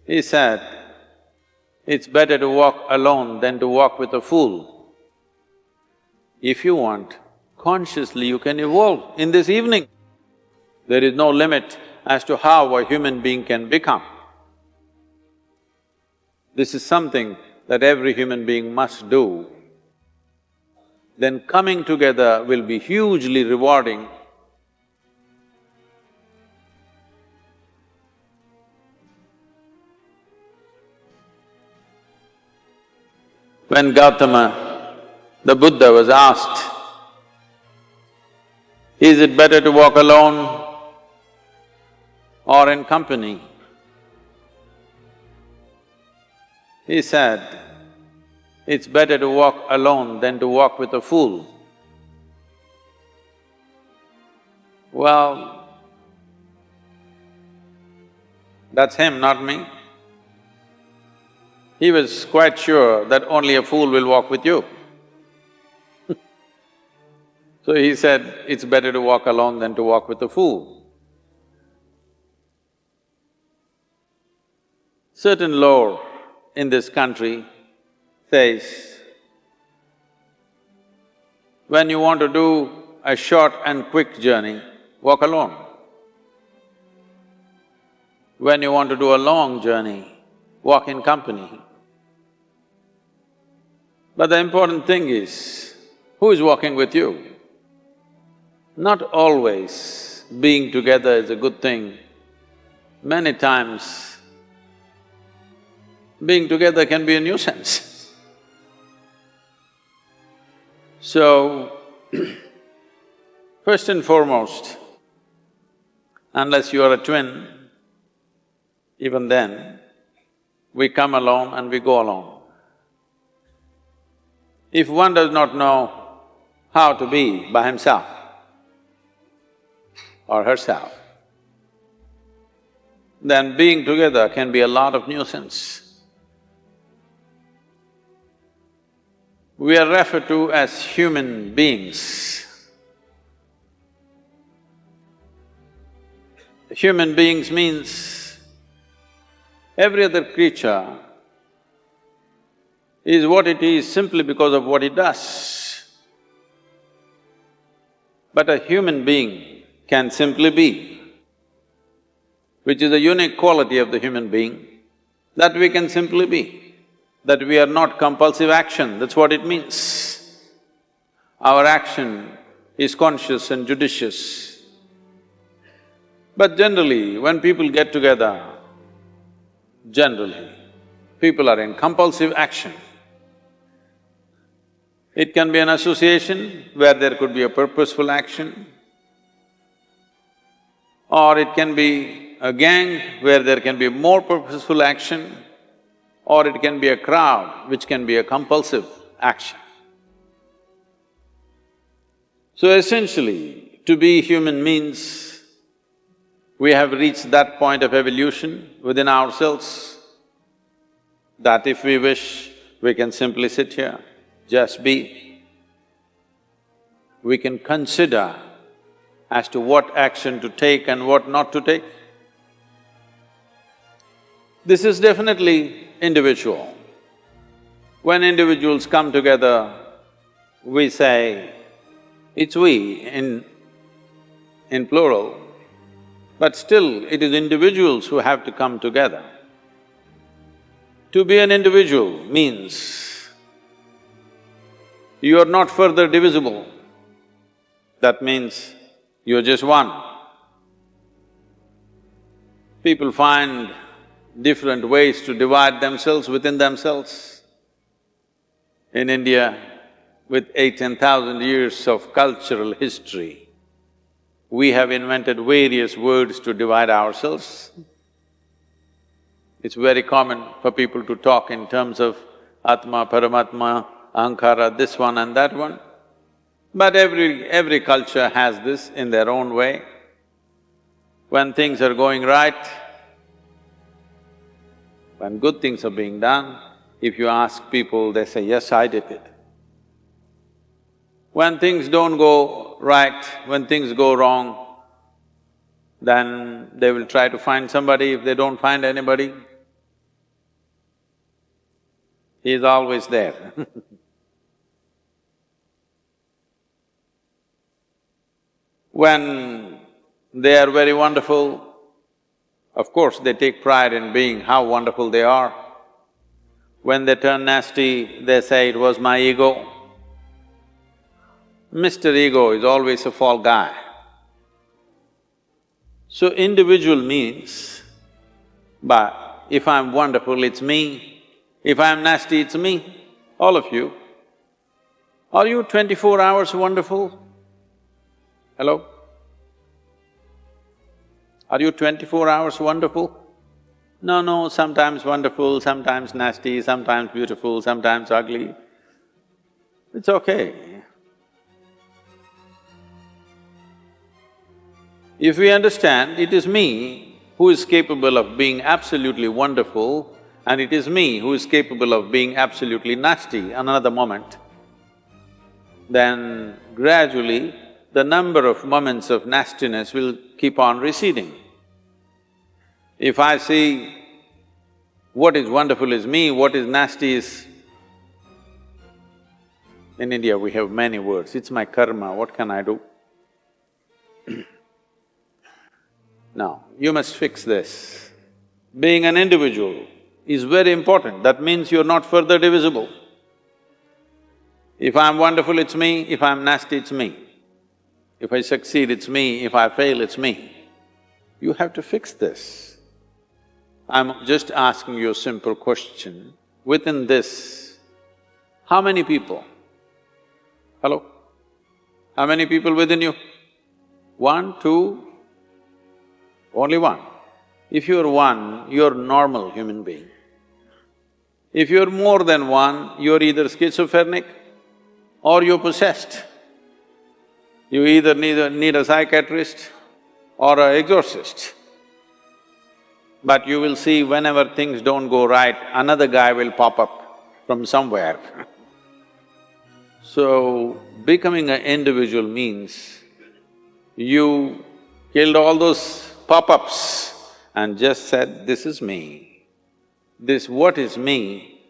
He said, it's better to walk alone than to walk with a fool. If you want, consciously you can evolve in this evening. There is no limit as to how a human being can become. This is something that every human being must do. Then coming together will be hugely rewarding. When Gautama, the Buddha, was asked, is it better to walk alone or in company? He said, it's better to walk alone than to walk with a fool. Well, that's him, not me. He was quite sure that only a fool will walk with you. So he said, it's better to walk alone than to walk with a fool. Certain lore in this country says, when you want to do a short and quick journey, walk alone. When you want to do a long journey, walk in company. But the important thing is, who is walking with you? Not always being together is a good thing. Many times, being together can be a nuisance. So, first and foremost, unless you are a twin, even then, we come alone and we go alone. If one does not know how to be by himself or herself, then being together can be a lot of nuisance. We are referred to as human beings. Human beings means every other creature is what it is simply because of what it does. But a human being can simply be, which is a unique quality of the human being, that we can simply be, that we are not compulsive action, that's what it means. Our action is conscious and judicious. But generally, when people get together, people are in compulsive action. It can be an association where there could be a purposeful action, or it can be a gang where there can be more purposeful action, or it can be a crowd which can be a compulsive action. So essentially, to be human means we have reached that point of evolution within ourselves that if we wish, we can simply sit here, just be. We can consider as to what action to take and what not to take. This is definitely individual. When individuals come together, we say, it's we in plural, but still it is individuals who have to come together. To be an individual means you are not further divisible. That means you're just one. People find different ways to divide themselves within themselves. In India, with 10,000 years of cultural history, we have invented various words to divide ourselves. It's very common for people to talk in terms of Atma, Paramatma, Ahankara, this one and that one. But every culture has this in their own way. When things are going right, when good things are being done, if you ask people, they say, yes, I did it. When things don't go right, when things go wrong, then they will try to find somebody. If they don't find anybody, He is always there. When they are very wonderful, of course they take pride in being how wonderful they are. When they turn nasty, they say, "It was my ego." Mr. Ego is always a fall guy. So individual means, but if I'm wonderful, it's me. If I'm nasty, it's me. All of you. Are you 24 hours wonderful? Hello? Are you 24 hours wonderful? No, sometimes wonderful, sometimes nasty, sometimes beautiful, sometimes ugly. It's okay. If we understand it is me who is capable of being absolutely wonderful and it is me who is capable of being absolutely nasty another moment, then gradually the number of moments of nastiness will keep on receding. If I see what is wonderful is me, what is nasty is… In India we have many words, it's my karma, what can I do? Now, you must fix this. Being an individual is very important, that means you're not further divisible. If I'm wonderful, it's me, if I'm nasty, it's me. If I succeed, it's me, if I fail, it's me. You have to fix this. I'm just asking you a simple question. Within this, how many people? Hello? How many people within you? One, two? Only one. If you're one, you're a normal human being. If you're more than one, you're either schizophrenic or you're possessed. You either need a psychiatrist or an exorcist. But you will see whenever things don't go right, another guy will pop up from somewhere. So, becoming an individual means you killed all those pop-ups and just said, "This is me." This what is me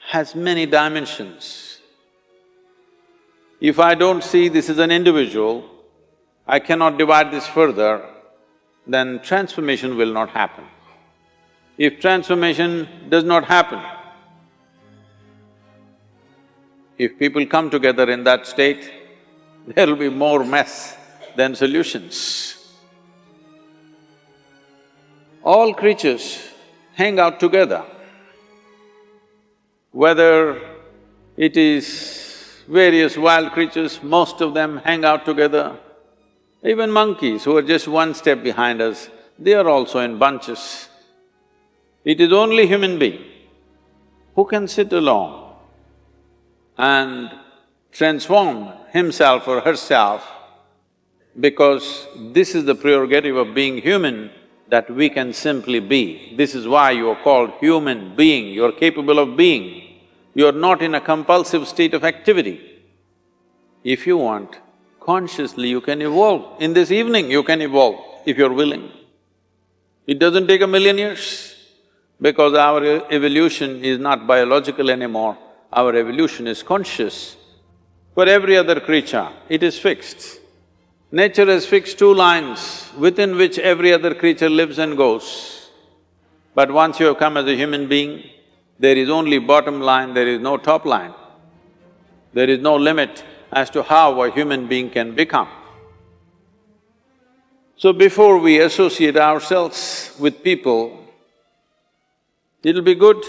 has many dimensions. If I don't see this is an individual, I cannot divide this further, then transformation will not happen. If transformation does not happen, if people come together in that state, there will be more mess than solutions. All creatures hang out together. Whether it is various wild creatures, most of them hang out together. Even monkeys who are just one step behind us, they are also in bunches. It is only human being who can sit alone and transform himself or herself, because this is the prerogative of being human, that we can simply be. This is why you are called human being, you're capable of being. You're not in a compulsive state of activity. If you want, consciously you can evolve. In this evening you can evolve, if you're willing. It doesn't take 1,000,000 years, because our evolution is not biological anymore, our evolution is conscious. For every other creature, it is fixed. Nature has fixed two lines within which every other creature lives and goes. But once you have come as a human being, there is only bottom line, there is no top line. There is no limit as to how a human being can become. So before we associate ourselves with people, it'll be good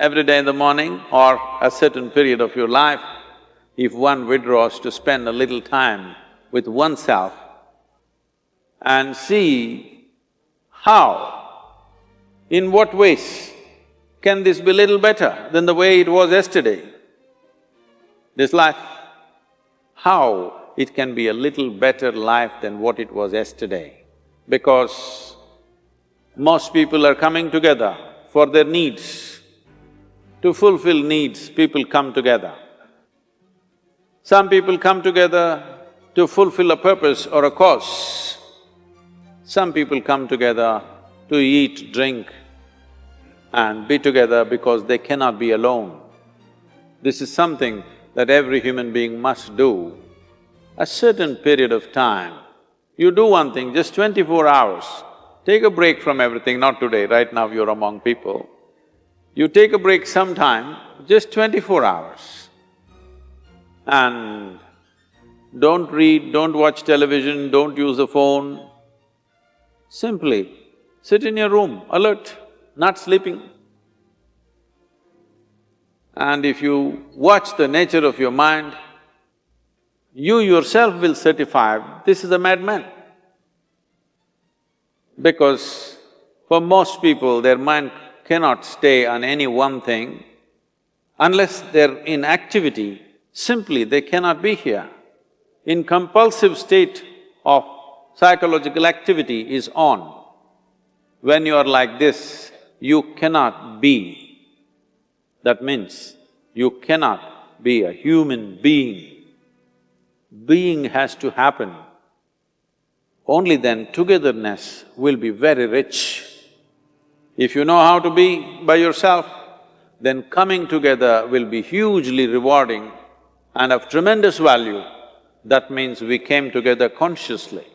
every day in the morning or a certain period of your life, if one withdraws to spend a little time with oneself and see how, in what ways can this be little better than the way it was yesterday, this life? How it can be a little better life than what it was yesterday? Because most people are coming together for their needs. To fulfill needs, people come together. Some people come together to fulfill a purpose or a cause. Some people come together to eat, drink and be together because they cannot be alone. This is something that every human being must do. A certain period of time, you do one thing, just 24 hours, take a break from everything, not today, right now you're among people. You take a break sometime, just 24 hours. And don't read, don't watch television, don't use the phone. Simply sit in your room, alert, not sleeping. And if you watch the nature of your mind, you yourself will certify, this is a madman. Because for most people, their mind cannot stay on any one thing. Unless they're in activity, simply they cannot be here. In compulsive state of psychological activity is on. When you are like this, you cannot be. That means you cannot be a human being. Being has to happen. Only then togetherness will be very rich. If you know how to be by yourself, then coming together will be hugely rewarding and of tremendous value. That means we came together consciously.